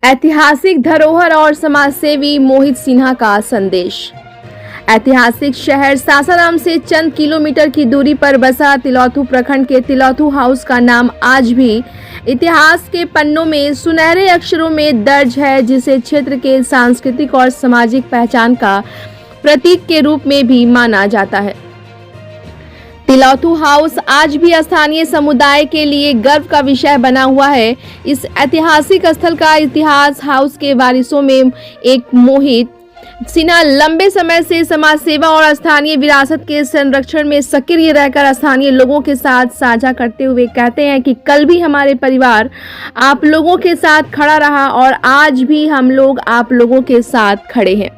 ऐतिहासिक धरोहर और समाजसेवी मोहित सिन्हा का संदेश। ऐतिहासिक शहर सासाराम से चंद किलोमीटर की दूरी पर बसा तिलौथू प्रखंड के तिलौथू हाउस का नाम आज भी इतिहास के पन्नों में सुनहरे अक्षरों में दर्ज है, जिसे क्षेत्र के सांस्कृतिक और सामाजिक पहचान का प्रतीक के रूप में भी माना जाता है। तिलौथू हाउस आज भी स्थानीय समुदाय के लिए गर्व का विषय बना हुआ है। इस ऐतिहासिक स्थल का इतिहास हाउस के वारिसों में एक मोहित सिन्हा लंबे समय से समाज सेवा और स्थानीय विरासत के संरक्षण में सक्रिय रहकर स्थानीय लोगों के साथ साझा करते हुए कहते हैं कि कल भी हमारे परिवार आप लोगों के साथ खड़ा रहा और आज भी हम लोग आप लोगों के साथ खड़े हैं।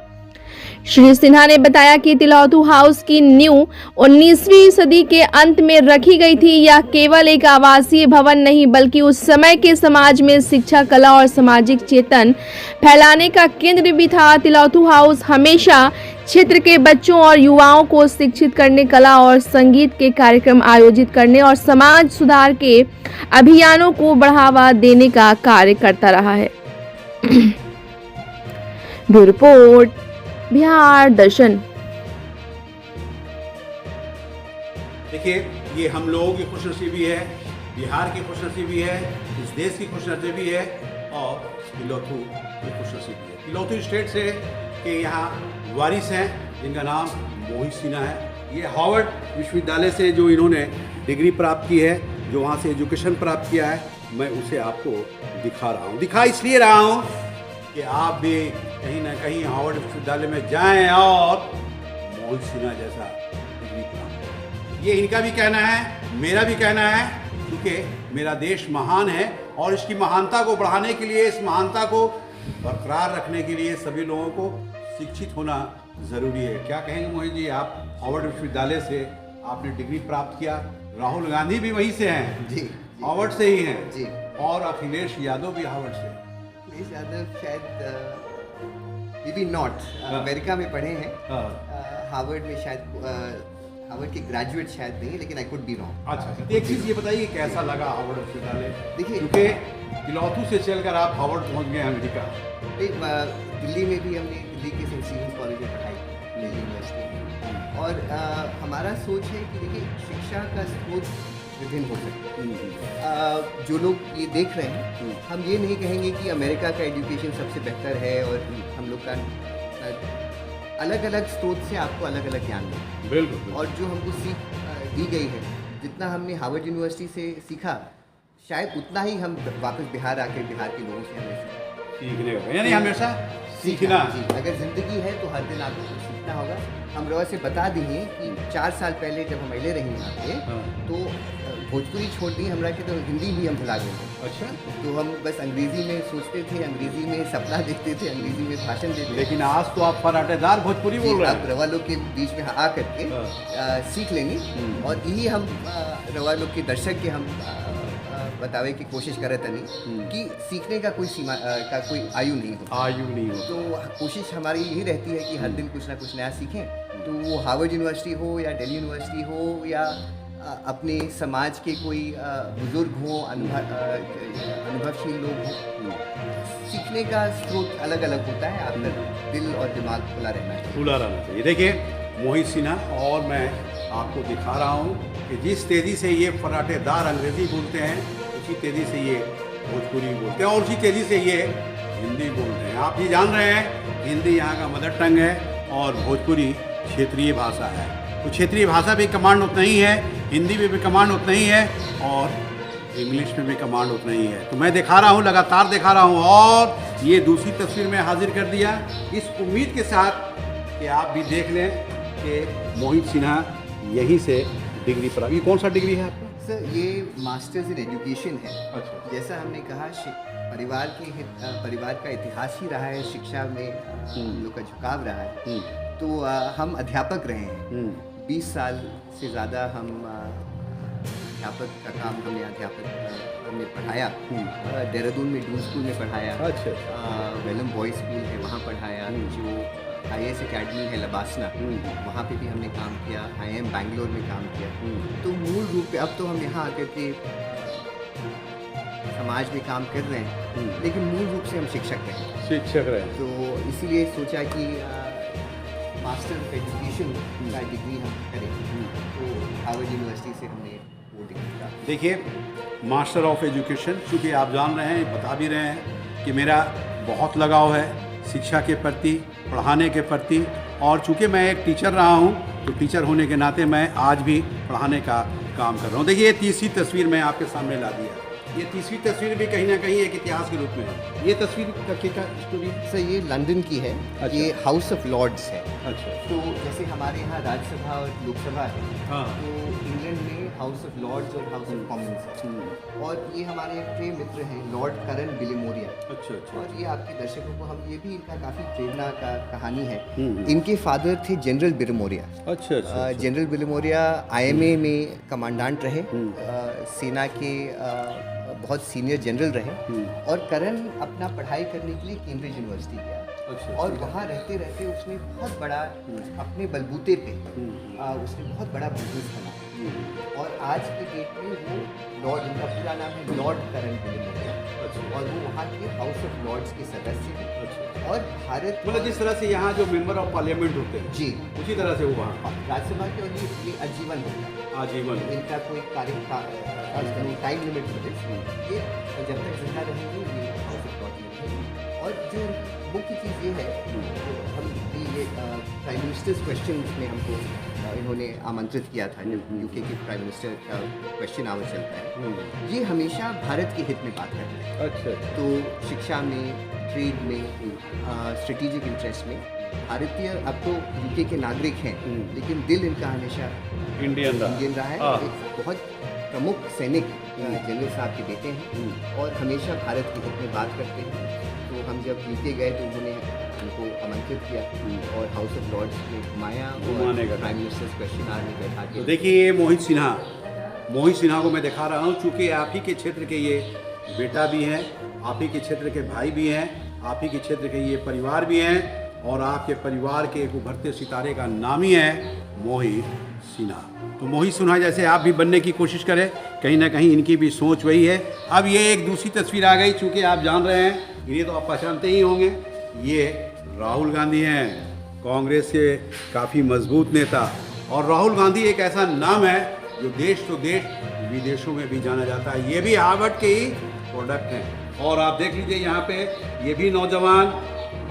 श्री सिन्हा ने बताया कि तिलौथू हाउस की नींव 19वीं सदी के अंत में रखी गई थी। यह केवल एक आवासीय भवन नहीं बल्कि उस समय के समाज में शिक्षा, कला और सामाजिक चेतन फैलाने का केंद्र भी था। तिलौथू हाउस हमेशा क्षेत्र के बच्चों और युवाओं को शिक्षित करने, कला और संगीत के कार्यक्रम आयोजित करने और समाज सुधार के अभियानों को बढ़ावा देने का कार्य करता रहा है। ब्यूरो रिपोर्ट, बिहार दर्शन। देखिए, ये हम लोगों की खुशनसीबी है, बिहार की खुशनसीबी है, इस देश की खुशनसीबी है और तिलौथू की खुशनसीबी है। तिलौथू स्टेट से के यहाँ वारिस हैं जिनका नाम मोहित सिन्हा है। ये हार्वर्ड विश्वविद्यालय से जो इन्होंने डिग्री प्राप्त की है, जो वहाँ से एजुकेशन प्राप्त किया है, मैं उसे आपको दिखा रहा हूँ। दिखा इसलिए रहा हूँ कि आप भी कहीं ना कहीं हार्वर्ड विश्वविद्यालय में जाएं और मोहित सिन्हा जैसा डिग्री प्राप्त करें। ये इनका भी कहना है, मेरा भी कहना है, क्योंकि मेरा देश महान है और इसकी महानता को बढ़ाने के लिए, इस महानता को बरकरार रखने के लिए सभी लोगों को शिक्षित होना ज़रूरी है। क्या कहेंगे मोहित जी, आप हार्वर्ड विश्वविद्यालय से आपने डिग्री प्राप्त किया, राहुल गांधी भी वहीं से हैं जी, हार्वर्ड से ही हैं जी, और अखिलेश यादव भी हार्वर्ड से। अखिलेश यादव शायद maybe not अमेरिका में पढ़े हैं, हार्वर्ड में शायद हार्वर्ड के ग्रेजुएट शायद नहीं, लेकिन आई कुड बी रॉन्ग। अच्छा, एक चीज़ ये बताइए कैसा लगा हार्वर्ड विश्वविद्यालय? देखिए, क्योंकि तिलौथू से चलकर आप हार्वर्ड पहुंच गए अमेरिका। दिल्ली में भी हमने दिल्ली के सेंट स्टीफेंस कॉलेज में पढ़ाई, दिल्ली यूनिवर्सिटी में, और हमारा सोच है कि देखिए शिक्षा का स्रोत विभिन्न हो सकते हैं। जो लोग ये देख रहे हैं, हम ये नहीं कहेंगे कि अमेरिका का एजुकेशन सबसे बेहतर है और हम लोग का अलग अलग स्रोत से आपको अलग अलग ज्ञान मिलता है। बिल्कुल। और जो हमको सीख दी गई है, जितना हमने हार्वर्ड यूनिवर्सिटी से सीखा, शायद उतना ही हम वापस बिहार आकर बिहार के लोगों से हमें सीखने का, यानी हमेशा सीखना। जी, अगर ज़िंदगी है तो हर दिन आपको कुछ सीखना होगा। हम रवा से बता देंगे कि 4 साल पहले जब हम अले रही यहाँ पे, तो भोजपुरी छोड़ दी हमरा के, तो हिंदी भी हम भुला गए थे। अच्छा, तो हम बस अंग्रेज़ी में सोचते थे, अंग्रेज़ी में सपना देखते थे, अंग्रेज़ी में भाषण देते थे। लेकिन आज तो आप फराटेदार भोजपुरी बोल रहे आप हैं। रवा लोग के बीच में आ करके सीख लेंगे, और यही हम रवा लोग के दर्शक के हम बतावे की कोशिश करे तनी कि सीखने का कोई सीमा का कोई आयु नहीं होता। आयु नहीं हो तो कोशिश हमारी यही रहती है कि हर दिन कुछ ना कुछ नया सीखें। तो वो हार्वर्ड यूनिवर्सिटी हो या दिल्ली यूनिवर्सिटी हो या अपने समाज के कोई बुजुर्ग हो, अनुभवशील लोग हों, सीखने का स्रोत अलग अलग होता है। आपका दिल और दिमाग खुला रहना चाहिए। खुला रहना चाहिए। देखिए, मोहित सिन्हा, और मैं आपको दिखा रहा हूँ कि जिस तेज़ी से ये फराटेदार अंग्रेज़ी बोलते हैं, उसी तेज़ी से ये भोजपुरी बोलते हैं और उसी तेज़ी से ये हिंदी बोलते हैं। आप ये जान रहे हैं, हिंदी यहाँ का मदर टंग है और भोजपुरी क्षेत्रीय भाषा है। तो क्षेत्रीय भाषा भी कमांड उतना ही है, हिंदी में भी कमांड उतना ही है और इंग्लिश में भी कमांड उतना ही है। तो मैं दिखा रहा हूँ, लगातार दिखा रहा हूँ, और ये दूसरी तस्वीर में हाजिर कर दिया इस उम्मीद के साथ कि आप भी देख लें कि मोहित सिन्हा यहीं से डिग्री प्राप्त। ये कौन सा डिग्री है आपका? सर, ये मास्टर्स इन एजुकेशन है। अच्छा। जैसा हमने कहा, परिवार का इतिहास ही रहा है, शिक्षा में हम लोग का झुकाव रहा है। तो हम अध्यापक रहे हैं 20 साल से ज़्यादा। हम अध्यापक का काम हमने पढ़ाया। देहरादून में डून स्कूल में पढ़ाया। अच्छा। वेलम बॉयज़ स्कूल है, वहाँ पढ़ाया। जो IAS एकेडमी है लबासना, वहाँ पे भी हमने काम किया। IIM बैंगलोर में काम किया। तो मूल रूप पे अब तो हम यहाँ आकर के समाज में काम कर रहे हैं, लेकिन मूल रूप से हम शिक्षक रहे। शिक्षक रहे। तो इसीलिए सोचा कि मास्टर ऑफ एजुकेशन का डिग्री हम करें, तो हार्वर्ड यूनिवर्सिटी से हमने वो डिग्री प्राप्त। देखिए, मास्टर ऑफ एजुकेशन, चूँकि आप जान रहे हैं, बता भी रहे हैं कि मेरा बहुत लगाव है शिक्षा के प्रति, पढ़ाने के प्रति, और चूँकि मैं एक टीचर रहा हूँ, तो टीचर होने के नाते मैं आज भी पढ़ाने का काम कर रहा हूँ। देखिए, ये तीसरी तस्वीर मैं आपके सामने ला दिया। ये तीसरी तस्वीर भी कहीं ना कहीं एक इतिहास के रूप में है। ये तस्वीर का क्या स्टोरी? सर, ये लंदन की है। अच्छा। ये हाउस ऑफ लॉर्ड्स है। अच्छा। तो जैसे हमारे यहाँ राज्यसभा और लोकसभा है, हाँ। तो इंग्लैंड में हाउस ऑफ लॉर्ड्स और हाउस ऑफ कॉमन्स है। और ये हमारे एक प्रिय मित्र हैं, लॉर्ड करन बिलिमोरिया। अच्छा अच्छा। और ये आपके दर्शकों को हम, ये भी इनका काफ़ी प्रेरणा का कहानी है। इनके फादर थे जनरल बिलिमोरिया। अच्छा अच्छा। जनरल बिलिमोरिया IMA में कमांडेंट रहे, सेना के बहुत सीनियर जनरल रहे। और करन अपना पढ़ाई करने के लिए कैम्ब्रिज यूनिवर्सिटी गया। अच्छा। और वहाँ रहते रहते उसने बहुत बड़ा, अपने बलबूते पे उसने बहुत बड़ा बिजनेस बनाया। और आज के डेट में वो लॉर्ड, उनका पूरा नाम है लॉर्ड करन बिलिमोरिया। और वो वहाँ के हाउस ऑफ लॉर्ड्स के सदस्य हैं। और भारत, मतलब जिस तरह से यहाँ जो मेंबर ऑफ पार्लियामेंट होते हैं, जी, उसी तरह से वो वहाँ राज्यसभा के, और ये आजीवन होता है। आजीवन। इनका कोई टाइम लिमिट होते, ये जब तक जिंदा रहेंगे ये हाउस ऑफ लॉर्ड्स में रहेंगे। और जो मुख्य चीज़ ये है, हम ये प्राइम मिनिस्टर्स क्वेश्चन में हमको इन्होंने आमंत्रित किया था, जब UK के प्राइम मिनिस्टर का क्वेश्चन आवर चलता है। ये हमेशा भारत के हित में बात करते हैं। अच्छा। तो शिक्षा में, ट्रेड में, स्ट्रेटेजिक इंटरेस्ट में भारतीय, अब तो UK के नागरिक हैं, लेकिन दिल इनका हमेशा इंडियन रहा है। हाँ। एक बहुत प्रमुख सैनिक जनरल साहब के बेटे हैं और हमेशा भारत के हित में बात करते हैं। तो हम जब UK गए तो उन्होंने हमको आमंत्रित किया और हाउस ऑफ लॉर्ड्स में घुमाया और प्राइम मिनिस्टर्स क्वेश्चन आवर में बैठा के। तो देखिए, ये मोहित सिन्हा को मैं दिखा रहा हूँ, चूँकि आप ही के क्षेत्र के ये बेटा भी हैं, आप ही के क्षेत्र के भाई भी हैं, आप ही के क्षेत्र के ये परिवार भी हैं, और आपके परिवार के एक उभरते सितारे का नाम ही है मोहित सिन्हा। तो मोहित सिन्हा जैसे आप भी बनने की कोशिश करें, कहीं ना कहीं इनकी भी सोच वही है। अब ये एक दूसरी तस्वीर आ गई, चूँकि आप जान रहे हैं, इन्हें तो आप पहचानते ही होंगे, ये राहुल गांधी हैं, कांग्रेस के काफ़ी मजबूत नेता। और राहुल गांधी एक ऐसा नाम है जो देश तो देश, विदेशों में भी जाना जाता है। ये भी हार्वर्ड के ही प्रोडक्ट हैं। और आप देख लीजिए यहाँ पे, ये भी नौजवान,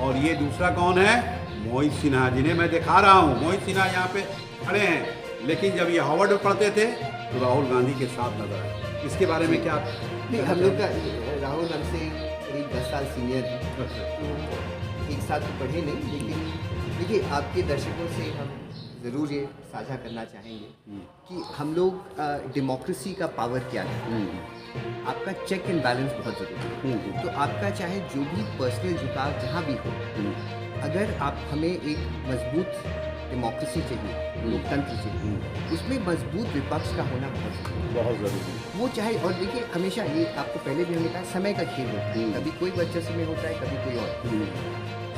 और ये दूसरा कौन है? मोहित सिन्हा, जिन्हें मैं दिखा रहा हूँ। मोहित सिन्हा यहाँ पे खड़े हैं, लेकिन जब ये हार्वर्ड में पढ़ते थे तो राहुल गांधी के साथ नजर आए। इसके बारे में क्या? नहीं, हम लोग का, राहुल हमसे करीब 10 साल सीनियर है, तो एक साथ तो पढ़े नहीं, लेकिन देखिए, आपके दर्शकों से हम ज़रूर ये साझा करना चाहेंगे कि हम लोग डेमोक्रेसी का पावर क्या है। आपका चेक एंड बैलेंस बहुत ज़रूरी है। तो आपका चाहे जो भी पर्सनल झुकाव जहाँ भी हो, अगर आप, हमें एक मजबूत डेमोक्रेसी चाहिए, लोकतंत्र चाहिए, उसमें मजबूत विपक्ष का होना बहुत ज़रूरी है। वो चाहे, और देखिए, हमेशा ये आपको पहले भी हमने कहा, समय का खेल होता है। कभी कोई वर्चस्व में होता है, कभी कोई और।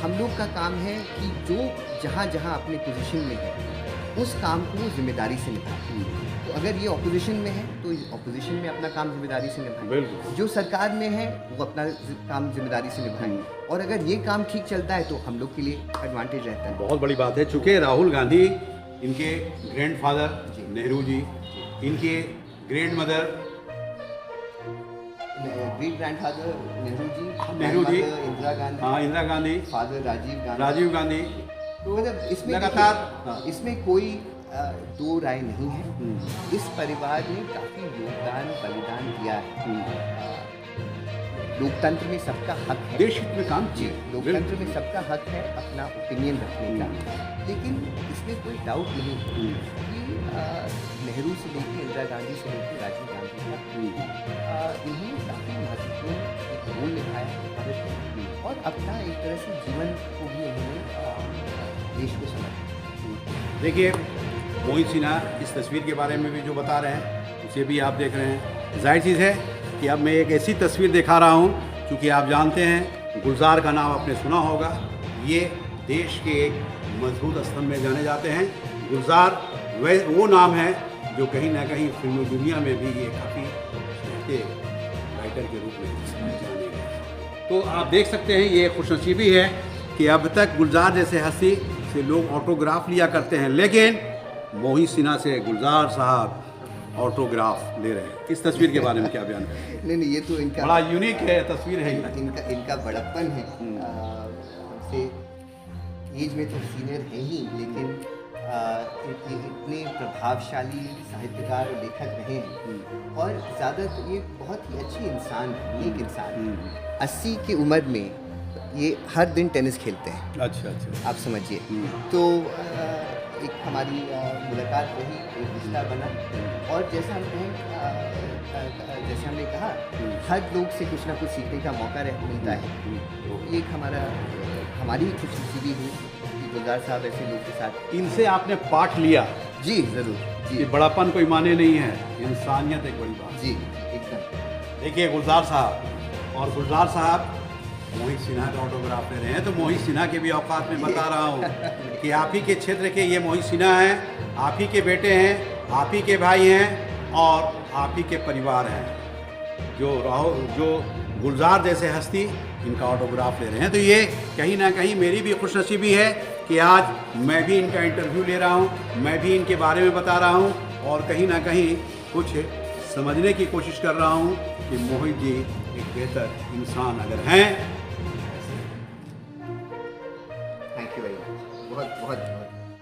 हम लोग का काम है कि जो जहाँ जहाँ अपने पोजीशन में है, उस काम को जिम्मेदारी से निभाएं। तो अगर ये ऑपोजिशन में है तो ऑपोजिशन में अपना काम जिम्मेदारी से निभाएं। जो सरकार में है वो अपना काम जिम्मेदारी से निभाएं। और अगर ये काम ठीक चलता है तो हम लोग के लिए एडवांटेज रहता है। बहुत बड़ी बात है, चूँकि राहुल गांधी, इनके ग्रैंडफादर नेहरू जी, इनके grand mother, great grandfather Nehru ji, Indira Gandhi, हाँ, इंदिरा गांधी, फादर राजीव गांधी। तो मतलब इसमें लगातार, इसमें कोई दो राय नहीं है। इस परिवार ने काफ़ी योगदान, बलिदान दिया है। लोकतंत्र में सबका हक है, देश हित में काम जी, लोकतंत्र में सबका हक है अपना ओपिनियन रखने का। लेकिन इसमें कोई डाउट नहीं है कि नेहरू से लेकर इंदिरा गांधी से लेकर राजीव गांधी तक इन्होंने काफ़ी महत्वपूर्ण एक रोल निभाया है भारत में, और अपना एक तरह से जीवन को भी उन्होंने देश को समर्पित। देखिए, मोहित सिन्हा इस तस्वीर के बारे में भी जो बता रहे हैं, उसे भी आप देख रहे हैं। जाहिर चीज़ है कि अब मैं एक ऐसी तस्वीर दिखा रहा हूँ, क्योंकि आप जानते हैं, गुलजार का नाम आपने सुना होगा। ये देश के एक मजबूत स्तंभ में जाने जाते हैं। गुलजार वो नाम है जो कहीं ना कहीं फिल्मी दुनिया में भी ये काफ़ी राइटर के रूप में जाने गए। तो आप देख सकते हैं ये खुशनसीबी है कि अब तक गुलजार जैसे हस्ती से लोग ऑटोग्राफ लिया करते हैं, लेकिन मोहित सिन्हा से गुलजार साहब ऑटोग्राफ ले रहे हैं। इस तस्वीर के बारे में क्या बयान करें? नहीं, ये तो इनका बड़ा यूनिक है तस्वीर है ये। इनका बड़प्पन है। हमसे एज में तो सीनियर है ही, लेकिन इतने प्रभावशाली साहित्यकार और लेखक रहे हैं, और ज़्यादा तो ये बहुत ही अच्छे इंसान है, नेक इंसान है। 80 की उम्र में ये हर दिन टेनिस खेलते हैं। अच्छा। आप समझिए। तो एक हमारी मुलाकात रही, एक रिश्ता बना, और जैसा हमने कहा हर लोग से कुछ ना कुछ सीखने का मौका मिलता है। तो ये एक हमारी खुशनसीबी हुई कि गुलजार साहब ऐसे लोग के साथ। इनसे आपने पाठ लिया? जी ज़रूर जी। ये बड़ापन कोई माने नहीं है, इंसानियत एक बड़ी बात। जी एकदम। देखिए गुलजार साहब, और गुलजार साहब मोहित सिन्हा का ऑटोग्राफ ले रहे हैं, तो मोहित सिन्हा के भी औकात में बता रहा हूँ कि आप ही के क्षेत्र के ये मोहित सिन्हा हैं, आप ही के बेटे हैं, आप ही के भाई हैं, और आप ही के परिवार हैं। जो गुलजार जैसे हस्ती इनका ऑटोग्राफ ले रहे हैं, तो ये कहीं ना कहीं मेरी भी खुशनसीबी है कि आज मैं भी इनका इंटरव्यू ले रहा हूँ, मैं भी इनके बारे में बता रहा हूँ, और कहीं ना कहीं कुछ समझने की कोशिश कर रहा हूँ कि मोहित जी एक बेहतर इंसान अगर हैं